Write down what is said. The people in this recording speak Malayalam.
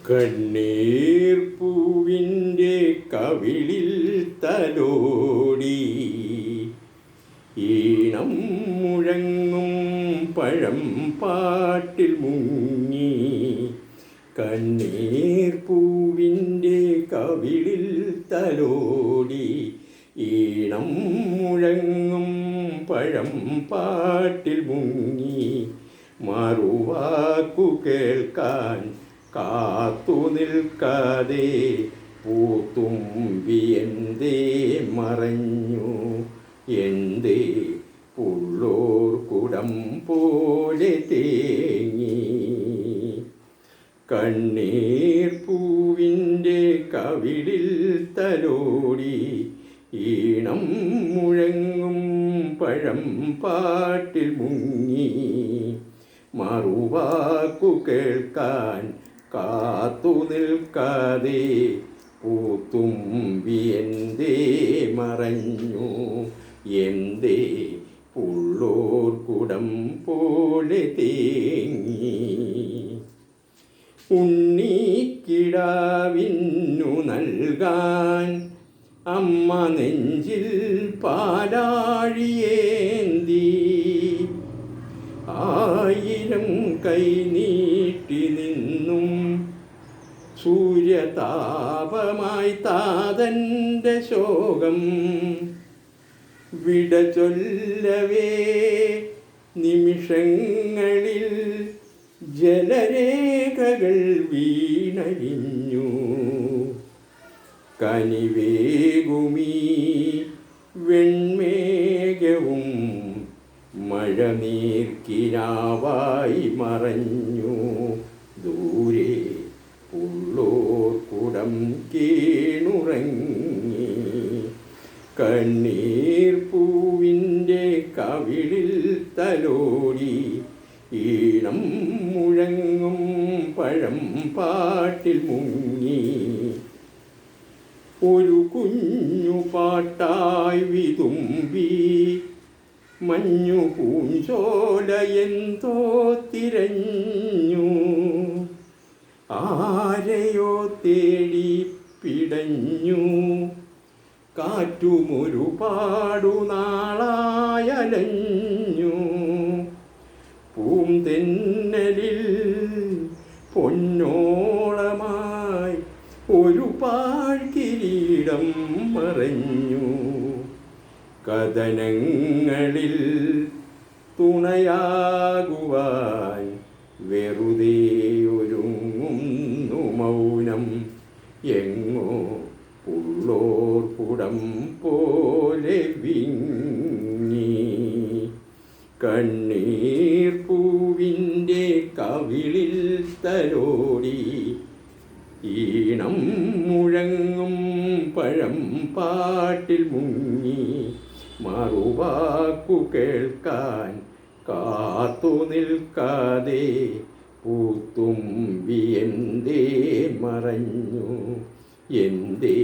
കണ്ണീർ പൂവിൻ്റെ കവിളിൽ തലോടി ഈണം മുഴങ്ങും പഴം പാട്ടിൽ മുങ്ങി. കണ്ണീർ പൂവിൻ്റെ കവിളിൽ തലോടി ഈണം മുഴങ്ങും പഴം പാട്ടിൽ മുങ്ങി. മറുവാക്കു കേൾക്കാൻ കാത്തു നിൽക്കാതെ പൂത്തുമ്പി എന്തേ മറഞ്ഞു, എന്തേ ഉള്ളോർ കുടം പോലെ തേങ്ങി. കണ്ണീർ പൂവിൻ്റെ കവിളിൽ തലോടി ഈണം മുഴങ്ങും പഴം പാട്ടിൽ മുങ്ങി. മറുവാക്കു കേൾക്കാൻ കാത്തു നിൽക്കാതെ പൂത്തുമ്പി എന്തേ മറഞ്ഞു, എന്തേ ഉള്ളോർ കുടം പോലെ തേങ്ങി. ഉണ്ണിക്കിടാവിന്നു നൽകാൻ അമ്മ നെഞ്ചിൽ പാലാഴിയേന്തി, ആയിരം കൈ നീട്ടി നിന്നും സൂര്യതാപമായി താതൻ്റെ ശോകം വിട ചൊല്ലവേ നിമിഷങ്ങളിൽ ജലരേഖകൾ വീണഴിഞ്ഞു. കനിവേകുമീ വെൺമേഘവും മഴനീർക്കിനാവായി മറഞ്ഞു. ദൂരെ ഉള്ളോർ കുടം കീണുറങ്ങി. കണ്ണീർ പൂവിൻ്റെ കവിളിൽ തലോടി ഈണം മുഴങ്ങും പഴം പാട്ടിൽ മുങ്ങി. ഒരു കുഞ്ഞു പാട്ടായി വിതുമ്പി മഞ്ഞു പൂഞ്ചോലയെന്തോ തിരഞ്ഞു. ആരെയോ തേടി പിടഞ്ഞു. കാറ്റുമൊരുപാടു നാളായലഞ്ഞു. പൂന്തെന്നലിൽ പൊന്നോളമായി ഒരു പാഴ്കിരീടം മറഞ്ഞു. കഥനങ്ങളിൽ തുണയാകുവാൻ വെറുതെ ഒരുങ്ങുന്നു മൗനം. എങ്ങോ ഉള്ളോർ കുടം പോലെ വിങ്ങി. കണ്ണീർ പൂവിൻ്റെ കവിളിൽ തലോടി ഈണം മുഴങ്ങും പഴം പാട്ടിൽ മുങ്ങി. മറുവാക്കു കേൾക്കാൻ കാത്തു നിൽക്കാതെ പൂത്തുമ്പി എന്തേ മറഞ്ഞു, എന്തേ